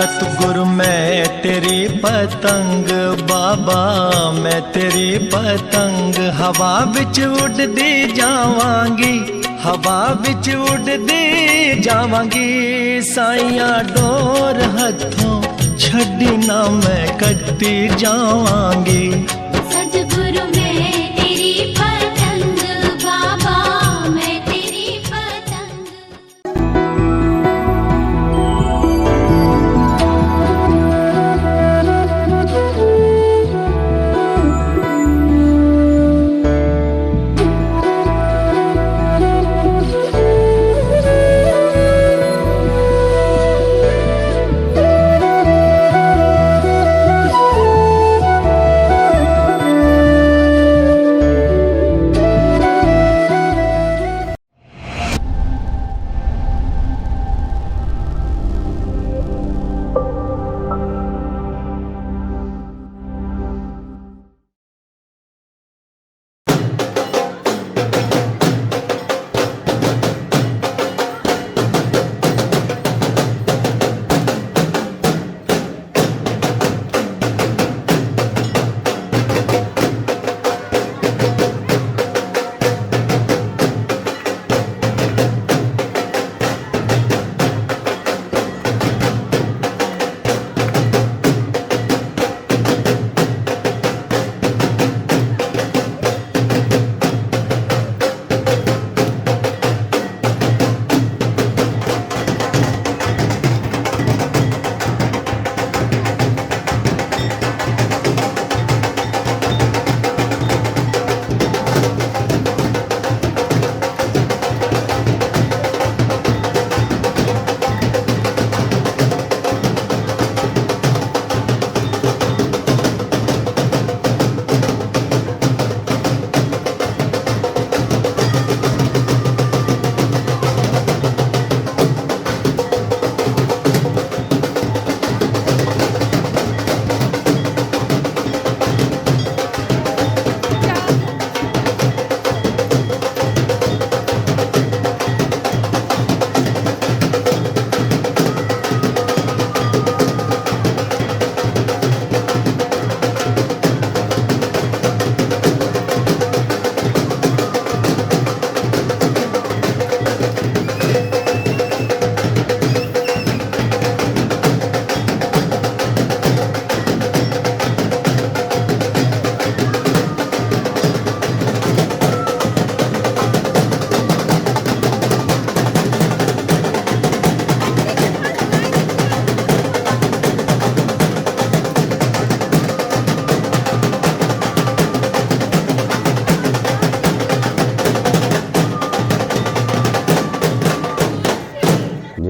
सतगुरु मैं तेरी पतंग बाबा, मैं तेरी पतंग हवा विच उड़दी जावांगी, हवा विच उड़दी जावांगी। साइया डोर हथों छड्डी ना मैं कट्टी जावांगी। सतगुरु मैं तेरी पतंग बाबा, मैं तेरी पतंग।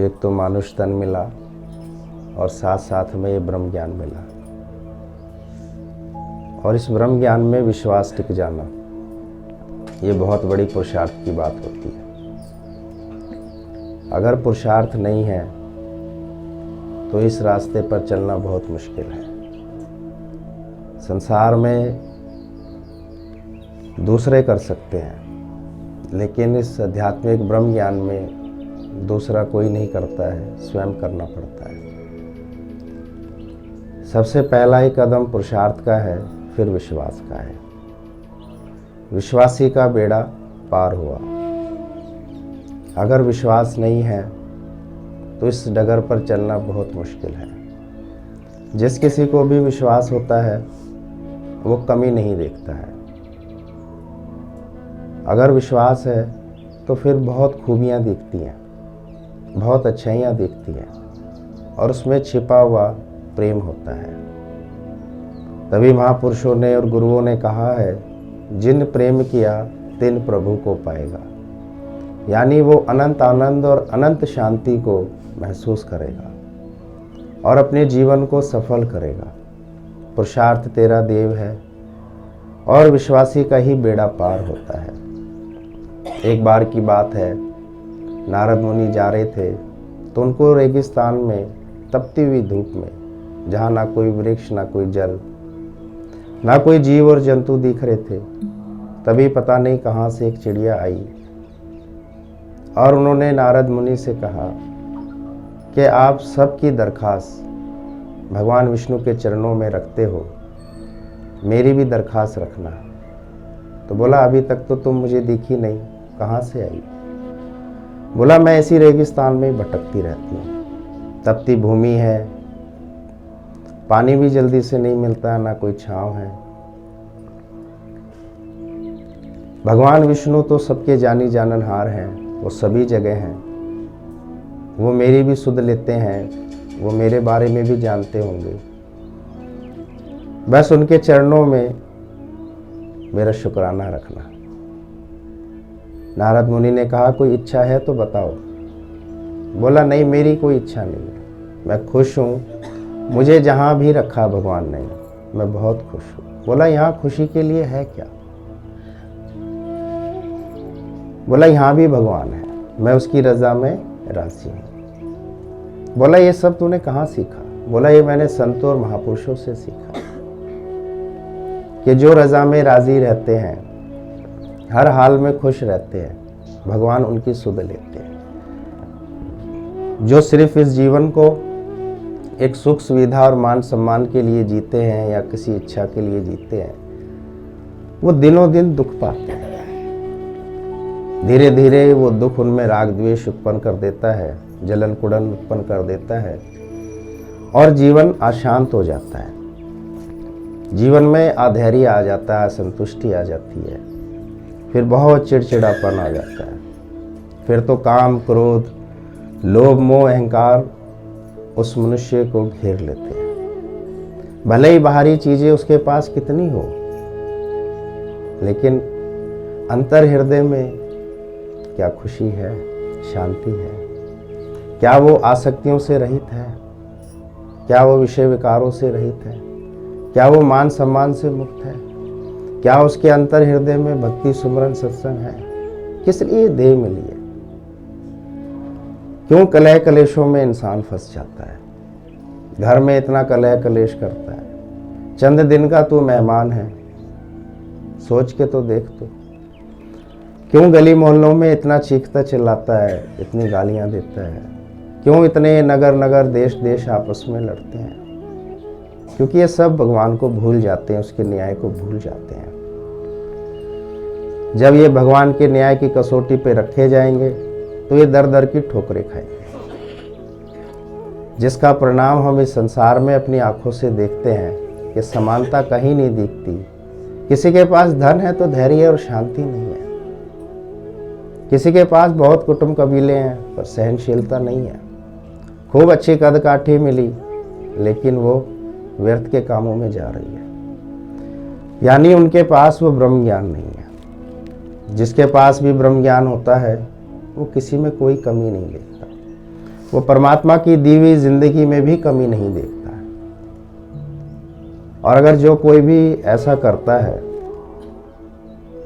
एक तो मानुष तन मिला और साथ साथ में ये ब्रह्म ज्ञान मिला, और इस ब्रह्म ज्ञान में विश्वास टिक जाना, ये बहुत बड़ी पुरुषार्थ की बात होती है। अगर पुरुषार्थ नहीं है तो इस रास्ते पर चलना बहुत मुश्किल है। संसार में दूसरे कर सकते हैं, लेकिन इस आध्यात्मिक ब्रह्म ज्ञान में दूसरा कोई नहीं करता है, स्वयं करना पड़ता है। सबसे पहला ही कदम पुरुषार्थ का है, फिर विश्वास का है। विश्वासी का बेड़ा पार हुआ। अगर विश्वास नहीं है तो इस डगर पर चलना बहुत मुश्किल है। जिस किसी को भी विश्वास होता है वो कमी नहीं देखता है। अगर विश्वास है तो फिर बहुत खूबियाँ दिखती हैं, बहुत अच्छाइयाँ दिखती हैं, और उसमें छिपा हुआ प्रेम होता है। तभी महापुरुषों ने और गुरुओं ने कहा है, जिन प्रेम किया तिन प्रभु को पाएगा। यानी वो अनंत आनंद और अनंत शांति को महसूस करेगा और अपने जीवन को सफल करेगा। पुरुषार्थ तेरा देव है और विश्वासी का ही बेड़ा पार होता है। एक बार की बात है, नारद मुनि जा रहे थे तो उनको रेगिस्तान में तपती हुई धूप में, जहाँ ना कोई वृक्ष ना कोई जल ना कोई जीव और जंतु दिख रहे थे, तभी पता नहीं कहाँ से एक चिड़िया आई और उन्होंने नारद मुनि से कहा कि आप सबकी दरखास्त भगवान विष्णु के चरणों में रखते हो, मेरी भी दरखास्त रखना। तो बोला अभी तक तो तुम मुझे दिखी नहीं, कहाँ से आई? बोला मैं इसी रेगिस्तान में भटकती रहती हूँ, तपती भूमि है, पानी भी जल्दी से नहीं मिलता, ना कोई छांव है। भगवान विष्णु तो सबके जानी जाननहार हैं, वो सभी जगह हैं, वो मेरी भी सुध लेते हैं, वो मेरे बारे में भी जानते होंगे। बस उनके चरणों में मेरा शुक्राना रखना। नारद मुनि ने कहा कोई इच्छा है तो बताओ। बोला नहीं, मेरी कोई इच्छा नहीं है, मैं खुश हूँ, मुझे जहाँ भी रखा भगवान ने, मैं बहुत खुश हूँ। बोला यहाँ खुशी के लिए है क्या? बोला यहाँ भी भगवान है, मैं उसकी रजा में राजी हूँ। बोला ये सब तूने कहाँ सीखा? बोला ये मैंने संतों और महापुरुषों से सीखा कि जो रजा में राजी रहते हैं, हर हाल में खुश रहते हैं, भगवान उनकी सुध लेते हैं। जो सिर्फ इस जीवन को एक सुख सुविधा और मान सम्मान के लिए जीते हैं या किसी इच्छा के लिए जीते हैं, वो दिनों दिन दुख पाते हैं। धीरे धीरे वो दुख उनमें राग द्वेष उत्पन्न कर देता है, जलन कुड़न उत्पन्न कर देता है और जीवन अशांत हो जाता है। जीवन में अधैर्य आ जाता है, असंतुष्टि आ जाती है, फिर बहुत चिड़चिड़ापन आ जाता है। फिर तो काम क्रोध लोभ मोह अहंकार उस मनुष्य को घेर लेते हैं। भले ही बाहरी चीजें उसके पास कितनी हो, लेकिन अंतर हृदय में क्या खुशी है, शांति है? क्या वो आसक्तियों से रहित है? क्या वो विषय विकारों से रहित है? क्या वो मान सम्मान से मुक्त है? क्या उसके अंतर हृदय में भक्ति सुमरन सत्संग है? किस लिए देह मिली है? क्यों कलह कलेशों में इंसान फंस जाता है? घर में इतना कलह कलेश करता है, चंद दिन का तू मेहमान है, सोच के तो देख। तो क्यों गली मोहल्लों में इतना चीखता चिल्लाता है, इतनी गालियां देता है? क्यों इतने नगर नगर देश देश आपस में लड़ते हैं? क्योंकि ये सब भगवान को भूल जाते हैं, उसके न्याय को भूल जाते हैं। जब ये भगवान के न्याय की कसौटी पे रखे जाएंगे तो ये दर दर की ठोकरें खाएंगे, जिसका परिणाम हम इस संसार में अपनी आंखों से देखते हैं कि समानता कहीं नहीं दिखती। किसी के पास धन है तो धैर्य और शांति नहीं है, किसी के पास बहुत कुटुंब कबीले हैं पर सहनशीलता नहीं है। खूब अच्छी कद काठी मिली लेकिन वो व्यर्थ के कामों में जा रही है, यानी उनके पास वो ब्रह्म ज्ञान नहीं है। जिसके पास भी ब्रह्म ज्ञान होता है वो किसी में कोई कमी नहीं देखता, वो परमात्मा की दी हुई जिंदगी में भी कमी नहीं देखता है। और अगर जो कोई भी ऐसा करता है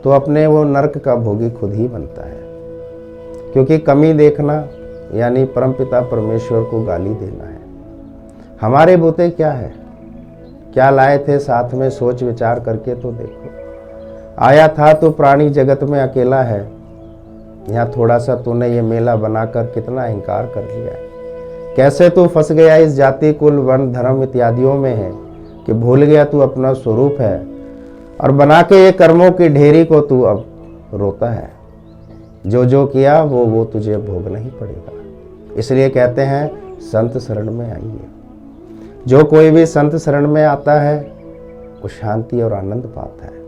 तो अपने वो नरक का भोगी खुद ही बनता है, क्योंकि कमी देखना यानी परमपिता परमेश्वर को गाली देना है। हमारे बूते क्या है, क्या लाए थे साथ में, सोच विचार करके तो देखो। आया था तो प्राणी जगत में अकेला है, यहाँ थोड़ा सा तूने ये मेला बनाकर कितना अहंकार कर लिया है। कैसे तू फंस गया इस जाति कुल वर्ण धर्म इत्यादियों में है कि भूल गया तू अपना स्वरूप है, और बना के ये कर्मों की ढेरी को तू अब रोता है। जो जो किया वो तुझे भोगना ही पड़ेगा। इसलिए कहते हैं संत शरण में आइए। जो कोई भी संत शरण में आता है वो शांति और आनंद पाता है।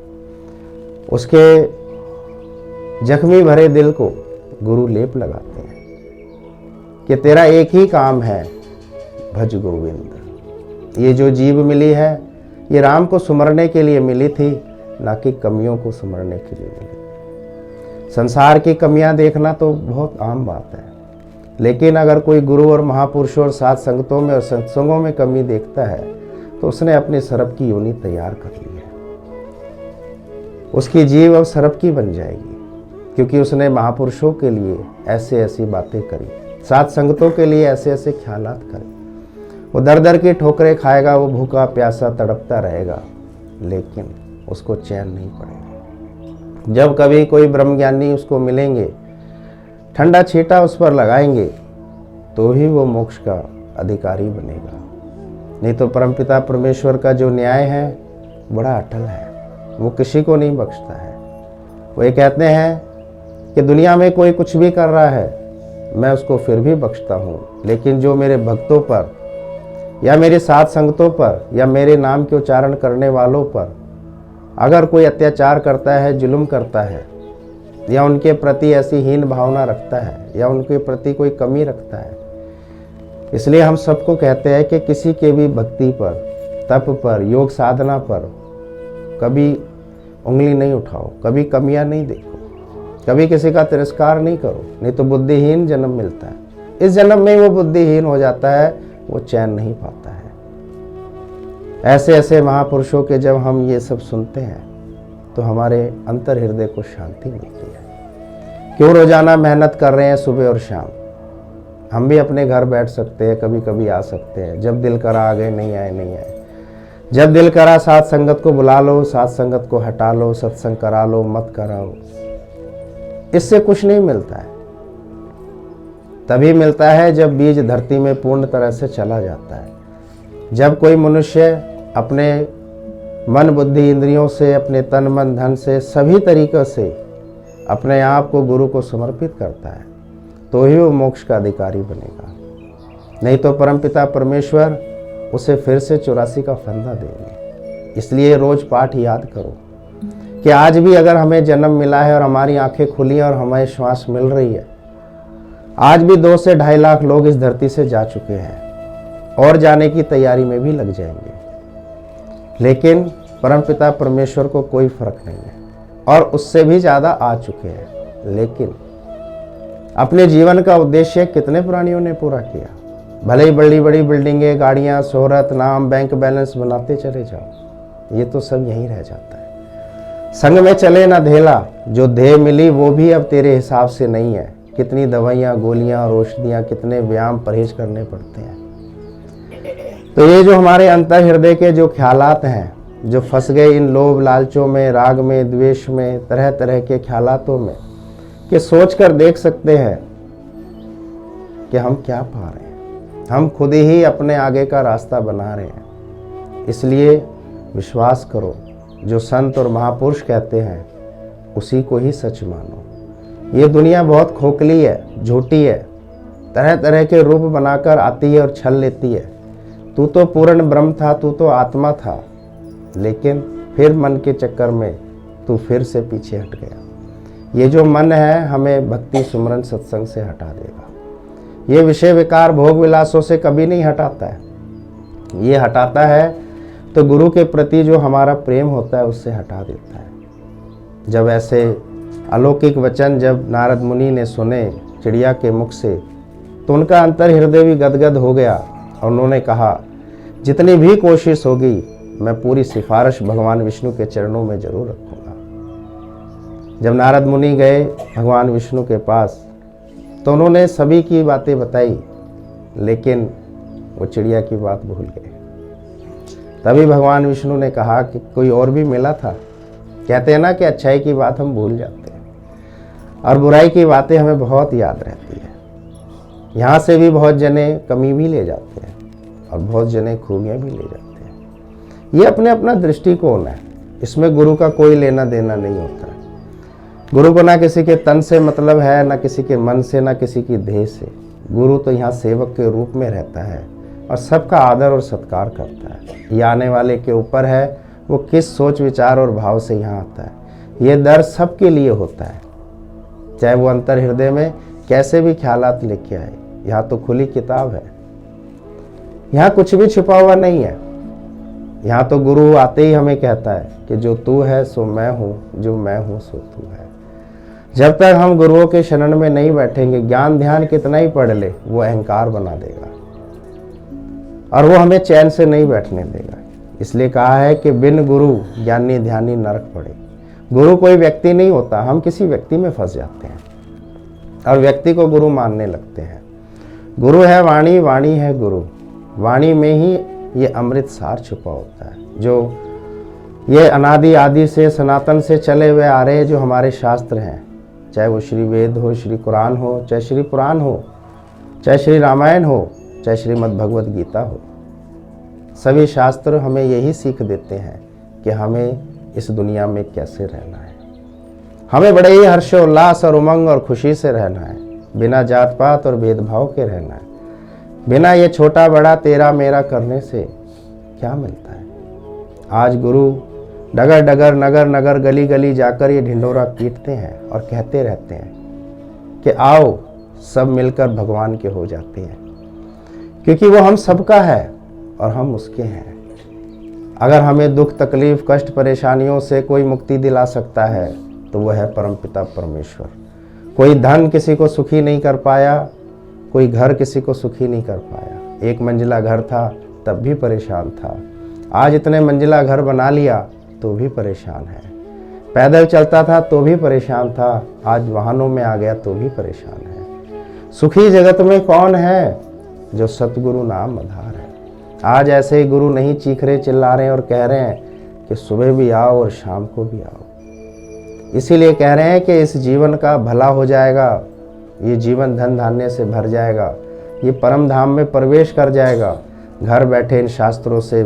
उसके जख्मी भरे दिल को गुरु लेप लगाते हैं कि तेरा एक ही काम है, भज गोविंद। ये जो जीव मिली है ये राम को सुमरने के लिए मिली थी, ना कि कमियों को सुमरने के लिए मिली। संसार की कमियां देखना तो बहुत आम बात है, लेकिन अगर कोई गुरु और महापुरुषों और साथ संगतों में और सत्संगों में कमी देखता है तो उसने अपनी सरप की योनि तैयार कर ली है। उसकी जीव अब सरप की बन जाएगी, क्योंकि उसने महापुरुषों के लिए ऐसे ऐसी बातें करी, साथ संगतों के लिए ऐसे ऐसे ख्यालात करे। वो दर दर की ठोकरें खाएगा, वो भूखा प्यासा तड़पता रहेगा, लेकिन उसको चैन नहीं पड़ेगा। जब कभी कोई ब्रह्मज्ञानी उसको मिलेंगे, ठंडा छींटा उस पर लगाएंगे, तो ही वो मोक्ष का अधिकारी बनेगा। नहीं तो परमपिता परमेश्वर का जो न्याय है बड़ा अटल है, वो किसी को नहीं बख्शता है। वो ये कहते हैं कि दुनिया में कोई कुछ भी कर रहा है मैं उसको फिर भी बख्शता हूँ, लेकिन जो मेरे भक्तों पर या मेरे साथ संगतों पर या मेरे नाम के उच्चारण करने वालों पर अगर कोई अत्याचार करता है, जुल्म करता है, या उनके प्रति ऐसी हीन भावना रखता है या उनके प्रति कोई कमी रखता है, इसलिए हम सबको कहते हैं कि किसी के भी भक्ति पर, तप पर, योग साधना पर कभी उंगली नहीं उठाओ, कभी कमियां नहीं देखो, कभी किसी का तिरस्कार नहीं करो, नहीं तो बुद्धिहीन जन्म मिलता है। इस जन्म में वो बुद्धिहीन हो जाता है, वो चैन नहीं पाता है। ऐसे ऐसे महापुरुषों के जब हम ये सब सुनते हैं तो हमारे अंतर हृदय को शांति मिलती है। क्यों रोजाना मेहनत कर रहे हैं सुबह और शाम, हम भी अपने घर बैठ सकते हैं, कभी कभी आ सकते हैं, जब दिल करा आ गए, नहीं आए नहीं आए। जब दिल करा साथ संगत को बुला लो, साथ संगत को हटा लो, सत्संग करा लो, मत कराओ, इससे कुछ नहीं मिलता है। तभी मिलता है जब बीज धरती में पूर्ण तरह से चला जाता है, जब कोई मनुष्य अपने मन बुद्धि इंद्रियों से, अपने तन मन धन से, सभी तरीक़ों से अपने आप को गुरु को समर्पित करता है, तो ही वो मोक्ष का अधिकारी बनेगा। नहीं तो परमपिता परमेश्वर उसे फिर से 84 का फंदा देंगे। इसलिए रोज पाठ याद करो कि आज भी अगर हमें जन्म मिला है और हमारी आंखें खुली हैं और हमें श्वास मिल रही है, आज भी 2 से 2.5 लाख लोग इस धरती से जा चुके हैं और जाने की तैयारी में भी लग जाएंगे, लेकिन परमपिता परमेश्वर को कोई फर्क नहीं है और उससे भी ज़्यादा आ चुके हैं। लेकिन अपने जीवन का उद्देश्य कितने प्राणियों ने पूरा किया। भले ही बड़ी बड़ी बिल्डिंगें, गाड़ियाँ, शोहरत, नाम, बैंक बैलेंस बनाते चले जाओ, ये तो सब यहीं रह जाता है। संग में चले ना धेला, जो ध्येय मिली वो भी अब तेरे हिसाब से नहीं है। कितनी दवाइयाँ, गोलियाँ और औषधियाँ, कितने व्यायाम, परहेज करने पड़ते हैं। तो ये जो हमारे अंतर हृदय के जो ख्यालात हैं, जो फंस गए इन लोभ लालचों में, राग में, द्वेष में, तरह तरह के ख्यालातों में, कि सोच कर देख सकते हैं कि हम क्या पा रहे हैं। हम खुद ही अपने आगे का रास्ता बना रहे हैं। इसलिए विश्वास करो, जो संत और महापुरुष कहते हैं उसी को ही सच मानो। ये दुनिया बहुत खोखली है, झूठी है, तरह तरह के रूप बनाकर आती है और छल लेती है। तू तो पूर्ण ब्रह्म था, तू तो आत्मा था, लेकिन फिर मन के चक्कर में तू फिर से पीछे हट गया। ये जो मन है हमें भक्ति सुमरन सत्संग से हटा देगा। ये विषय विकार भोग विलासों से कभी नहीं हटाता है। ये हटाता है तो गुरु के प्रति जो हमारा प्रेम होता है उससे हटा देता है। जब ऐसे अलौकिक वचन जब नारद मुनि ने सुने चिड़िया के मुख से, तो उनका अंतर हृदय भी गदगद हो गया और उन्होंने कहा, जितनी भी कोशिश होगी मैं पूरी सिफारिश भगवान विष्णु के चरणों में जरूर रखूँगा। जब नारद मुनि गए भगवान विष्णु के पास तो उन्होंने सभी की बातें बताई, लेकिन वो चिड़िया की बात भूल गए। तभी भगवान विष्णु ने कहा कि कोई और भी मिला था। कहते हैं ना कि अच्छाई की बात हम भूल जाते हैं और बुराई की बातें हमें बहुत याद रहती है। यहाँ से भी बहुत जने कमी भी ले जाते हैं और बहुत जने खूबियाँ भी ले जाते हैं। ये अपने अपना दृष्टिकोण है, इसमें गुरु का कोई लेना देना नहीं होता है। गुरु को ना किसी के तन से मतलब है, ना किसी के मन से, ना किसी की देह से। गुरु तो यहाँ सेवक के रूप में रहता है और सबका आदर और सत्कार करता है। ये आने वाले के ऊपर है वो किस सोच विचार और भाव से यहाँ आता है। ये दर सबके लिए होता है, चाहे वो अंतर हृदय में कैसे भी ख्यालात लेके आए। यहाँ तो खुली किताब है, यहाँ कुछ भी छुपा हुआ नहीं है। यहाँ तो गुरु आते ही हमें कहता है कि जो तू है सो मैं हूँ, जो मैं हूँ सो तू है। जब तक हम गुरुओं के शरण में नहीं बैठेंगे, ज्ञान ध्यान कितना ही पढ़ ले, वो अहंकार बना देगा और वो हमें चैन से नहीं बैठने देगा। इसलिए कहा है कि बिन गुरु ज्ञानी ध्यानी नरक पड़े। गुरु कोई व्यक्ति नहीं होता, हम किसी व्यक्ति में फंस जाते हैं और व्यक्ति को गुरु मानने लगते हैं। गुरु है वाणी, वाणी है गुरु। वाणी में ही ये अमृत सार छुपा होता है, जो ये अनादि आदि से सनातन से चले हुए आ रहे हैं, जो हमारे शास्त्र हैं, चाहे वो श्री वेद हो, श्री कुरान हो, चाहे श्री पुराण हो, चाहे श्री रामायण हो, चाहे श्रीमद् भगवद गीता हो। सभी शास्त्र हमें यही सीख देते हैं कि हमें इस दुनिया में कैसे रहना है। हमें बड़े ही हर्षोल्लास और उमंग और खुशी से रहना है, बिना जात पात और भेदभाव के रहना है। बिना ये छोटा बड़ा तेरा मेरा करने से क्या मिलता है। आज गुरु डगर डगर नगर नगर गली गली जाकर ये ढिंढोरा पीटते हैं और कहते रहते हैं कि आओ सब मिलकर भगवान के हो जाते हैं, क्योंकि वो हम सबका है और हम उसके हैं। अगर हमें दुख तकलीफ कष्ट परेशानियों से कोई मुक्ति दिला सकता है तो वो है परमपिता परमेश्वर। कोई धन किसी को सुखी नहीं कर पाया, कोई घर किसी को सुखी नहीं कर पाया। एक मंजिला घर था तब भी परेशान था, आज इतने मंजिला घर बना लिया तो भी परेशान है। पैदल चलता था तो भी परेशान था, आज वाहनों में आ गया तो भी परेशान है। सुखी जगत में कौन है जो सतगुरु नाम आधार है। आज ऐसे ही गुरु नहीं चीख रहे चिल्ला रहे और कह रहे हैं कि सुबह भी आओ और शाम को भी आओ। इसीलिए कह रहे हैं कि इस जीवन का भला हो जाएगा, ये जीवन धन धान्य से भर जाएगा, ये परम धाम में प्रवेश कर जाएगा। घर बैठे इन शास्त्रों से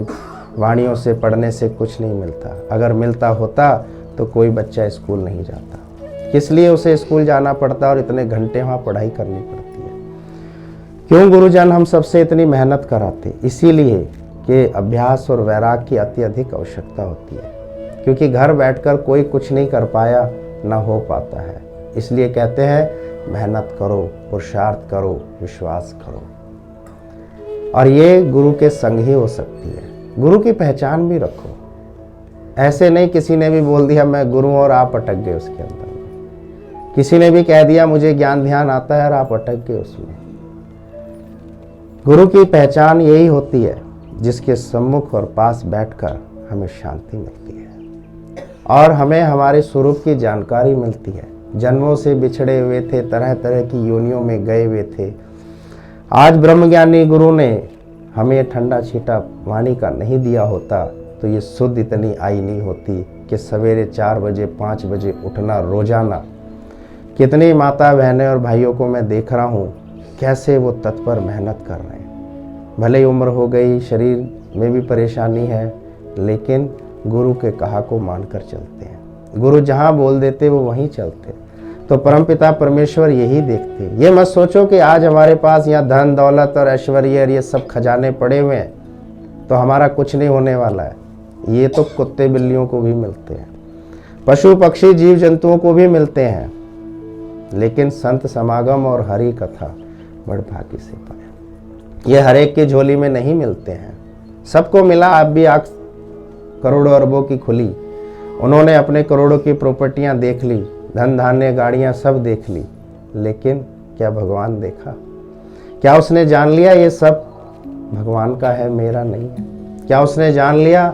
वाणियों से पढ़ने से कुछ नहीं मिलता। अगर मिलता होता तो कोई बच्चा स्कूल नहीं जाता, किस लिए उसे स्कूल जाना पड़ता और इतने घंटे वहाँ पढ़ाई करनी पड़ती है। क्यों गुरुजन हम सबसे इतनी मेहनत कराते? इसीलिए कि अभ्यास और वैराग की अत्यधिक आवश्यकता होती है, क्योंकि घर बैठकर कोई कुछ नहीं कर पाया, ना हो पाता है। इसलिए कहते हैं मेहनत करो, पुरुषार्थ करो, विश्वास करो, और ये गुरु के संग ही हो सकती है। गुरु की पहचान भी रखो। ऐसे नहीं किसी ने भी बोल दिया मैं गुरु और आप अटक गए उसके अंदर में। किसी ने भी कह दिया मुझे ज्ञान ध्यान आता है और आप अटक गए उसमें। गुरु की पहचान यही होती है जिसके सम्मुख और पास बैठकर हमें शांति मिलती है और हमें हमारे स्वरूप की जानकारी मिलती है। जन्मों से बिछड़े हुए थे, तरह तरह की योनियों में गए हुए थे। आज ब्रह्मज्ञानी गुरु ने हमें ठंडा छीटा वाणी का नहीं दिया होता तो ये सुध इतनी आई नहीं होती कि सवेरे 4 बजे 5 बजे उठना रोजाना। कितनी माता बहनें और भाइयों को मैं देख रहा हूँ कैसे वो तत्पर मेहनत कर रहे हैं। भले ही उम्र हो गई, शरीर में भी परेशानी है, लेकिन गुरु के कहा को मानकर चलते हैं। गुरु जहाँ बोल देते वो वहीं चलते। तो परमपिता परमेश्वर यही देखते। ये मत सोचो कि आज हमारे पास यहाँ धन दौलत और ऐश्वर्य और ये सब खजाने पड़े हुए हैं तो हमारा कुछ नहीं होने वाला है। ये तो कुत्ते बिल्लियों को भी मिलते हैं, पशु पक्षी जीव जंतुओं को भी मिलते हैं, लेकिन संत समागम और हरि कथा बड़ भाग्य से पाए। ये हर एक की झोली में नहीं मिलते हैं। सबको मिला, आप भी आँख करोड़ों अरबों की खुली। उन्होंने अपने करोड़ों की प्रॉपर्टियां देख ली, धन धान्य गाड़ियां सब देख ली, लेकिन क्या भगवान देखा? क्या उसने जान लिया ये सब भगवान का है, मेरा नहीं है? क्या उसने जान लिया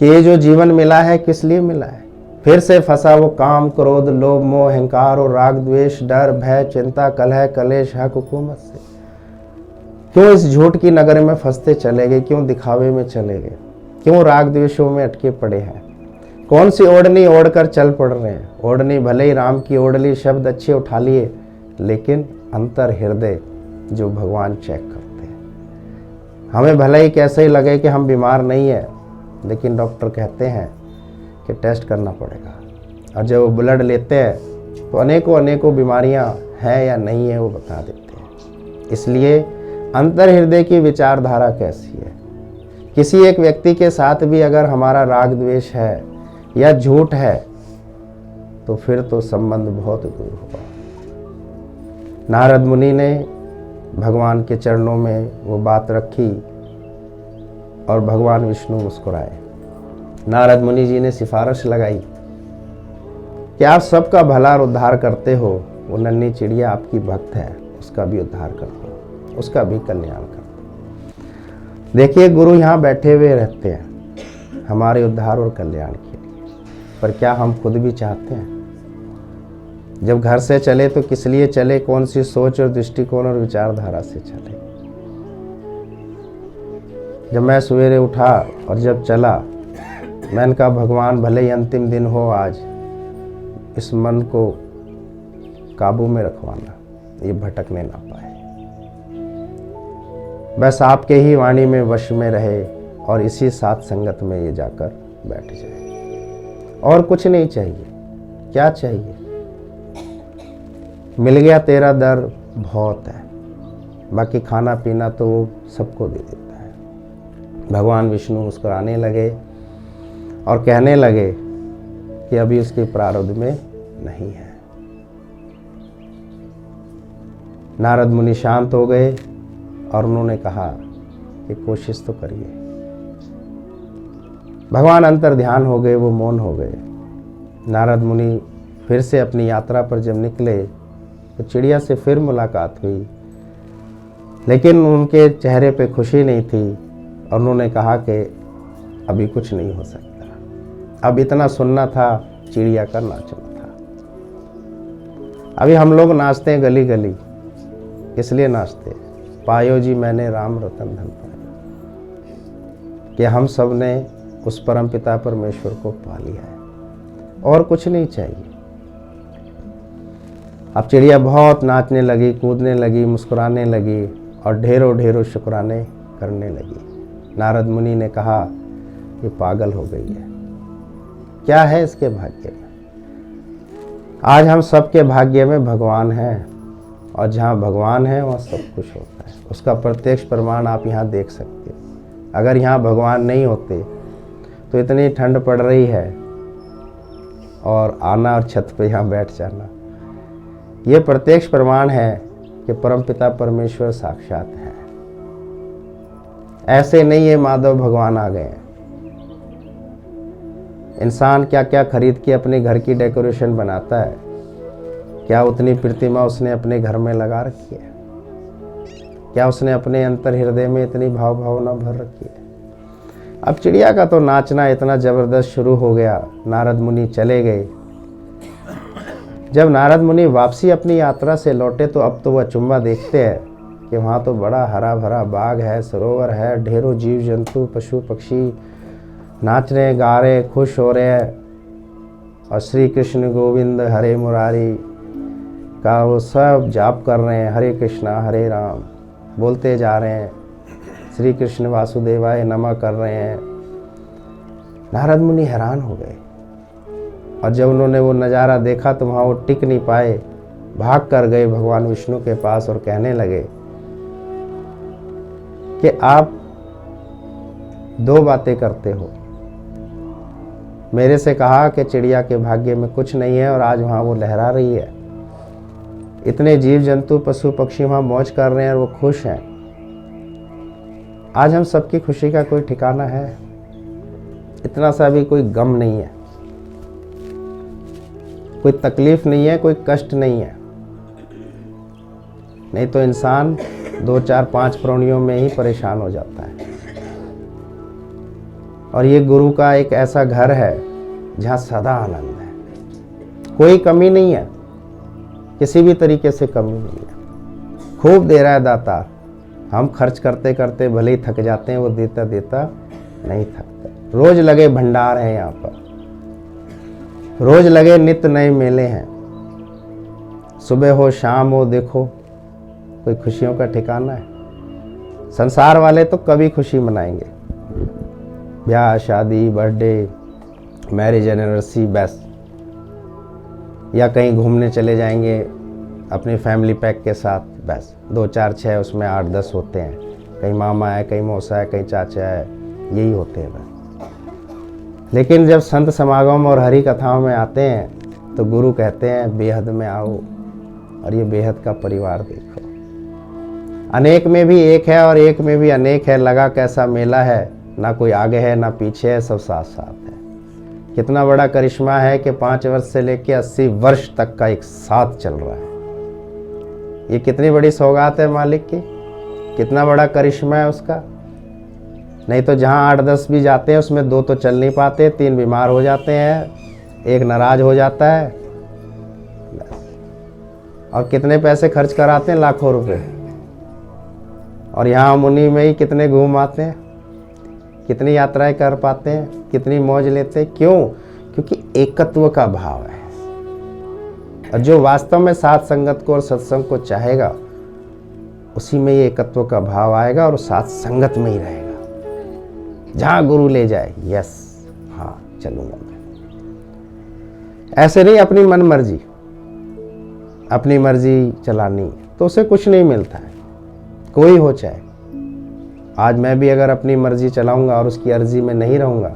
कि ये जो जीवन मिला है किस लिए मिला है? फिर से फंसा वो काम क्रोध लोभ मोह अहंकार और राग द्वेष डर भय चिंता कलह कलेश हक हुकूमत से। क्यों इस झूठ की नगर में फंसते चले गए? क्यों दिखावे में चले गए? क्यों राग द्वेषों में अटके पड़े हैं? कौन सी ओढ़नी ओढ़ कर चल पड़ रहे हैं? ओढ़नी भले ही राम की ओढ़ ली, शब्द अच्छे उठा लिए, लेकिन अंतर हृदय जो भगवान चेक करते हैं। हमें भले ही कैसे ही लगे कि हम बीमार नहीं है, लेकिन डॉक्टर कहते हैं कि टेस्ट करना पड़ेगा, और जब वो ब्लड लेते हैं तो अनेकों बीमारियां हैं या नहीं है वो बता देते हैं। इसलिए अंतर हृदय की विचारधारा कैसी है? किसी एक व्यक्ति के साथ भी अगर हमारा राग द्वेष है या झूठ है तो फिर तो संबंध बहुत दूर होगा। नारद मुनि ने भगवान के चरणों में वो बात रखी और भगवान विष्णु मुस्कुराए। नारद मुनि जी ने सिफारिश लगाई कि आप सबका भला और उद्धार करते हो, वो नन्ही चिड़िया आपकी भक्त है, उसका भी उद्धार कर दो, उसका भी कल्याण कर दो। देखिए गुरु यहाँ बैठे हुए रहते हैं हमारे उद्धार और कल्याण के लिए, पर क्या हम खुद भी चाहते हैं? जब घर से चले तो किस लिए चले? कौन सी सोच और दृष्टिकोण और विचारधारा से चले? जब मैं सवेरे उठा और जब चला, मैंने कहा भगवान भले ही अंतिम दिन हो, आज इस मन को काबू में रखवाना, ये भटकने ना पाए, बस आपके ही वाणी में वश में रहे और इसी साथ संगत में ये जाकर बैठ जाए। और कुछ नहीं चाहिए। क्या चाहिए? मिल गया तेरा दर बहुत है, बाकी खाना पीना तो वो सबको दे देता है। भगवान विष्णु मुस्कुराने लगे और कहने लगे कि अभी उसके प्रारब्ध में नहीं है। नारद मुनि शांत हो गए और उन्होंने कहा कि कोशिश तो करिए। भगवान अंतर ध्यान हो गए, वो मौन हो गए। नारद मुनि फिर से अपनी यात्रा पर जब निकले तो चिड़िया से फिर मुलाकात हुई, लेकिन उनके चेहरे पे खुशी नहीं थी और उन्होंने कहा कि अभी कुछ नहीं हो सकता, अब इतना सुनना था, चिड़िया का नाचना था। अभी हम लोग नाचते हैं गली गली, इसलिए नाचते पायो जी मैंने राम रतन धन पाया, कि हम सब ने उस परम पिता परमेश्वर को पा लिया है और कुछ नहीं चाहिए। अब चिड़िया बहुत नाचने लगी, कूदने लगी, मुस्कुराने लगी और ढेरों ढेरों शुक्राने करने लगी। नारद मुनि ने कहा ये पागल हो गई है, क्या है इसके भाग्य में? आज हम सबके भाग्य में भगवान हैं और जहाँ भगवान है वहाँ सब कुछ होता है। उसका प्रत्यक्ष प्रमाण आप यहाँ देख सकते हैं। अगर यहाँ भगवान नहीं होते तो इतनी ठंड पड़ रही है और आना और छत पे यहाँ बैठ जाना, ये प्रत्यक्ष प्रमाण है कि परमपिता परमेश्वर साक्षात है। ऐसे नहीं है माधव भगवान आ गए हैं। इंसान क्या क्या खरीद के अपने घर की डेकोरेशन बनाता है, क्या उतनी प्रतिमा उसने अपने घर में लगा रखी है? क्या उसने अपने अंतर हृदय में इतनी भाव भावना भर रखी है? अब चिड़िया का तो नाचना इतना जबरदस्त शुरू हो गया। नारद मुनि चले गए। जब नारद मुनि वापसी अपनी यात्रा से लौटे तो अब तो वह अचंभा देखते हैं कि वहाँ तो बड़ा हरा भरा बाग है, सरोवर है, ढेरों जीव जंतु पशु पक्षी नाच रहे, गा रहे, खुश हो रहे हैं और श्री कृष्ण गोविंद हरे मुरारी का वो सब जाप कर रहे हैं। हरे कृष्णा हरे राम बोलते जा रहे हैं, श्री कृष्ण वासुदेवाय नमः कर रहे हैं। नारद मुनि हैरान हो गए और जब उन्होंने वो नज़ारा देखा तो वहाँ वो टिक नहीं पाए, भाग कर गए भगवान विष्णु के पास और कहने लगे कि आप दो बातें करते हो। मेरे से कहा कि चिड़िया के भाग्य में कुछ नहीं है और आज वहाँ वो लहरा रही है, इतने जीव जंतु पशु पक्षी वहाँ मौज कर रहे हैं और वो खुश हैं। आज हम सबकी खुशी का कोई ठिकाना है? इतना सा भी कोई गम नहीं है, कोई तकलीफ नहीं है, कोई कष्ट नहीं है। नहीं तो इंसान 2 4 5 प्राणियों में ही परेशान हो जाता है। और ये गुरु का एक ऐसा घर है जहाँ सदा आनंद है, कोई कमी नहीं है, किसी भी तरीके से कमी नहीं है। खूब दे रहा है दाता। हम खर्च करते करते भले ही थक जाते हैं, वो देता देता नहीं थकता। रोज लगे भंडार है यहाँ पर, रोज लगे नित्य नए मेले हैं। सुबह हो शाम हो, देखो कोई खुशियों का ठिकाना है? संसार वाले तो कभी खुशी मनाएंगे, ब्याह शादी बर्थडे मैरिज एनिवर्सरी बस, या कहीं घूमने चले जाएंगे अपनी फैमिली पैक के साथ बस। 2 4 6 उसमें 8 10 होते हैं, कहीं मामा है, कहीं मौसा है, कहीं चाचा है, यही होते हैं बस। लेकिन जब संत समागम और हरि कथाओं में आते हैं तो गुरु कहते हैं बेहद में आओ और ये बेहद का परिवार देखो। अनेक में भी एक है और एक में भी अनेक है, लगा कैसा मेला है, ना कोई आगे है ना पीछे है, सब साथ साथ है। कितना बड़ा करिश्मा है कि 5 वर्ष से लेकर 80 वर्ष तक का एक साथ चल रहा है। ये कितनी बड़ी सौगात है मालिक की, कितना बड़ा करिश्मा है उसका। नहीं तो जहाँ 8-10 भी जाते हैं उसमें 2 तो चल नहीं पाते, 3 बीमार हो जाते हैं, 1 नाराज हो जाता है और कितने पैसे खर्च कराते हैं, लाखों रुपए। और यहाँ मुनि में ही कितने घूम आते हैं, कितनी यात्राएं कर पाते हैं, कितनी मौज लेते हैं। क्यों? क्योंकि एकत्व का भाव है। और जो वास्तव में साथ संगत को और सत्संग को चाहेगा उसी में ये एकत्व का भाव आएगा और साथ संगत में ही रहेगा। जहाँ गुरु ले जाए, यस, हाँ चलूँगा मैं। ऐसे नहीं अपनी मन मर्जी, अपनी मर्जी चलानी तो उसे कुछ नहीं मिलता है, कोई हो चाहे। आज मैं भी अगर अपनी मर्जी चलाऊंगा और उसकी अर्जी में नहीं रहूंगा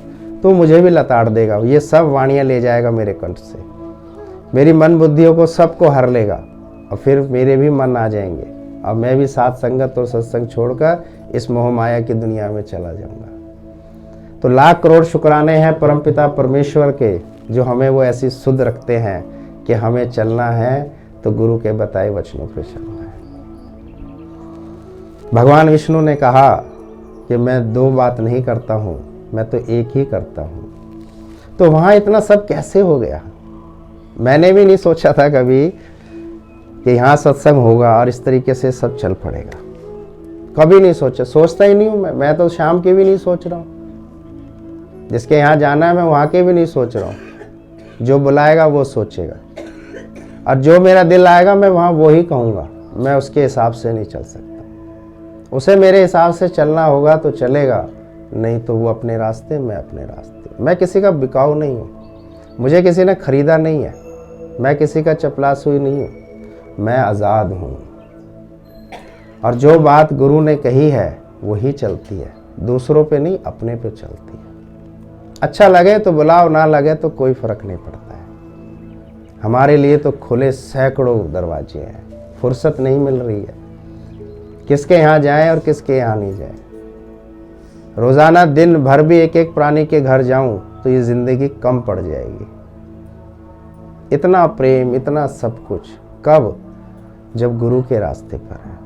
तो मुझे भी लताड़ देगा, ये सब वाणियाँ ले जाएगा मेरे कंठ से, मेरी मन बुद्धियों को सबको हर लेगा और फिर मेरे भी मन आ जाएंगे और मैं भी साथ संगत और सत्संग छोड़कर इस मोह माया की दुनिया में चला जाऊंगा। तो लाख करोड़ शुक्राने हैं परमपिता परमेश्वर के, जो हमें वो ऐसी सुध रखते हैं कि हमें चलना है तो गुरु के बताए वचनों पर चलना है। भगवान विष्णु ने कहा कि मैं दो बात नहीं करता हूँ, मैं तो एक ही करता हूँ। तो वहाँ इतना सब कैसे हो गया? मैंने भी नहीं सोचा था कभी कि यहाँ सत्संग होगा और इस तरीके से सब चल पड़ेगा, कभी नहीं सोचा, सोचता ही नहीं हूँ मैं तो शाम के भी नहीं सोच रहा हूँ, जिसके यहाँ जाना है मैं वहाँ के भी नहीं सोच रहा हूँ। जो बुलाएगा वो सोचेगा और जो मेरा दिल आएगा मैं वहाँ वो ही कहूँगा, मैं उसके हिसाब से नहीं चल सकता। उसे मेरे हिसाब से चलना होगा तो चलेगा, नहीं तो वो अपने रास्ते, मैं अपने रास्ते। मैं किसी का बिकाऊ नहीं हूँ, मुझे किसी ने खरीदा नहीं है, मैं किसी का चपलासुई नहीं हूँ, मैं आज़ाद हूँ। और जो बात गुरु ने कही है वही चलती है, दूसरों पे नहीं अपने पे चलती है। अच्छा लगे तो बुलाओ, ना लगे तो कोई फर्क नहीं पड़ता है। हमारे लिए तो खुले सैकड़ों दरवाजे हैं, फुर्सत नहीं मिल रही है किसके यहाँ जाएं और किसके यहाँ नहीं जाएं। रोज़ाना दिन भर भी एक एक प्राणी के घर जाऊं तो ये ज़िंदगी कम पड़ जाएगी। इतना प्रेम, इतना सब कुछ कब? जब गुरु के रास्ते पर है।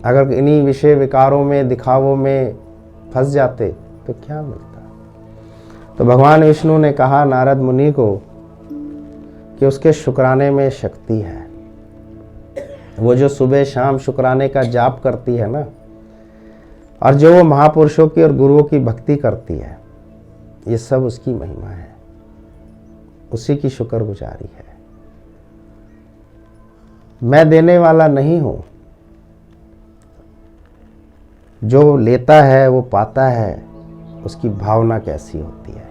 अगर इन्हीं विषय विकारों में, दिखावों में फंस जाते तो क्या मिलता? तो भगवान विष्णु ने कहा नारद मुनि को कि उसके शुक्राने में शक्ति है। वो जो सुबह शाम शुक्राने का जाप करती है ना, और जो वो महापुरुषों की और गुरुओं की भक्ति करती है, ये सब उसकी महिमा है, उसी की शुक्रगुजारी है। मैं देने वाला नहीं हूं, जो लेता है वो पाता है, उसकी भावना कैसी होती है।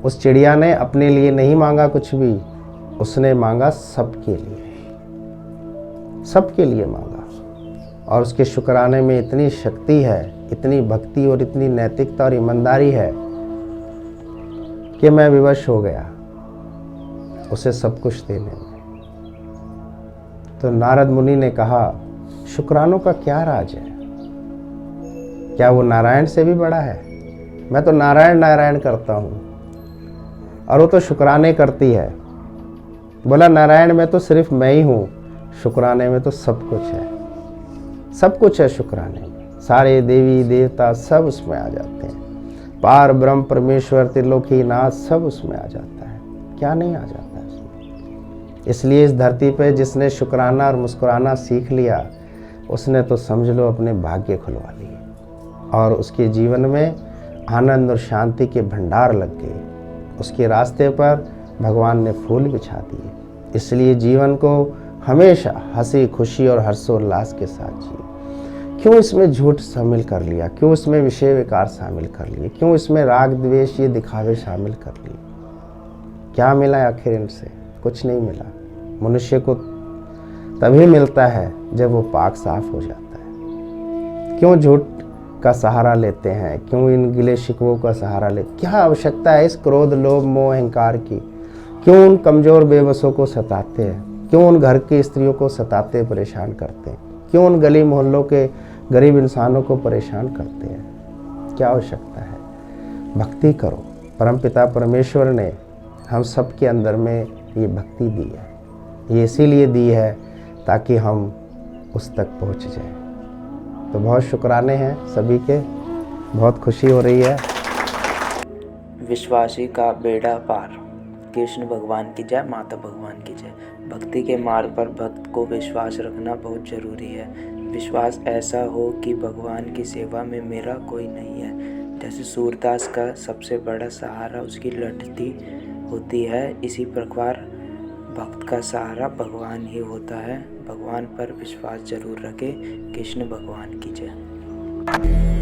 उस चिड़िया ने अपने लिए नहीं मांगा कुछ भी, उसने मांगा सबके लिए, सबके लिए मांगा। और उसके शुक्राने में इतनी शक्ति है, इतनी भक्ति और इतनी नैतिकता और ईमानदारी है कि मैं विवश हो गया उसे सब कुछ देने में। तो नारद मुनि ने कहा शुक्रानों का क्या राज है? क्या वो नारायण से भी बड़ा है? मैं तो नारायण नारायण करता हूँ और वो तो शुक्राने करती है। बोला नारायण में तो सिर्फ मैं ही हूँ, शुक्राने में तो सब कुछ है, सब कुछ है शुक्राने में। सारे देवी देवता सब उसमें आ जाते हैं, पार ब्रह्म परमेश्वर त्रिलोकी नाथ सब उसमें आ जाता है। क्या नहीं आ जाता है उसमें? इसलिए इस धरती पे जिसने शुक्राना और मुस्कुराना सीख लिया, उसने तो समझ लो अपने भाग्य खुलवा लिए और उसके जीवन में आनंद और शांति के भंडार लग गए। उसके रास्ते पर भगवान ने फूल बिछा दिए। इसलिए जीवन को हमेशा हंसी खुशी और हर्षोल्लास के साथ जिए। क्यों इसमें झूठ शामिल कर लिया? क्यों इसमें विषय विकार शामिल कर लिए? क्यों इसमें राग द्वेष ये दिखावे शामिल कर लिए? क्या मिला आखिर इनसे? कुछ नहीं मिला। मनुष्य को तभी मिलता है जब वो पाक साफ हो जाता है। क्यों झूठ का सहारा लेते हैं? क्यों इन गिले शिकवों का सहारा ले? क्या आवश्यकता है इस क्रोध लोभ मोह अहंकार की? क्यों उन कमजोर बेबसों को सताते हैं? क्यों उन घर की स्त्रियों को सताते परेशान करते हैं? क्यों उन गली मोहल्लों के गरीब इंसानों को परेशान करते हैं? क्या आवश्यकता है? भक्ति करो। परमपिता परमेश्वर ने हम सब के अंदर में ये भक्ति दी है। ये इसीलिए दी है ताकि हम उस तक पहुंच जाएं। तो बहुत शुक्राने हैं सभी के, बहुत खुशी हो रही है। विश्वासी का बेड़ा पार। कृष्ण भगवान की जय, माता भगवान की जय। भक्ति के मार्ग पर भक्त को विश्वास रखना बहुत ज़रूरी है। विश्वास ऐसा हो कि भगवान की सेवा में मेरा कोई नहीं है। जैसे सूरदास का सबसे बड़ा सहारा उसकी लठती होती है, इसी प्रकार भक्त का सहारा भगवान ही होता है। भगवान पर विश्वास जरूर रखें। कृष्ण भगवान की जय।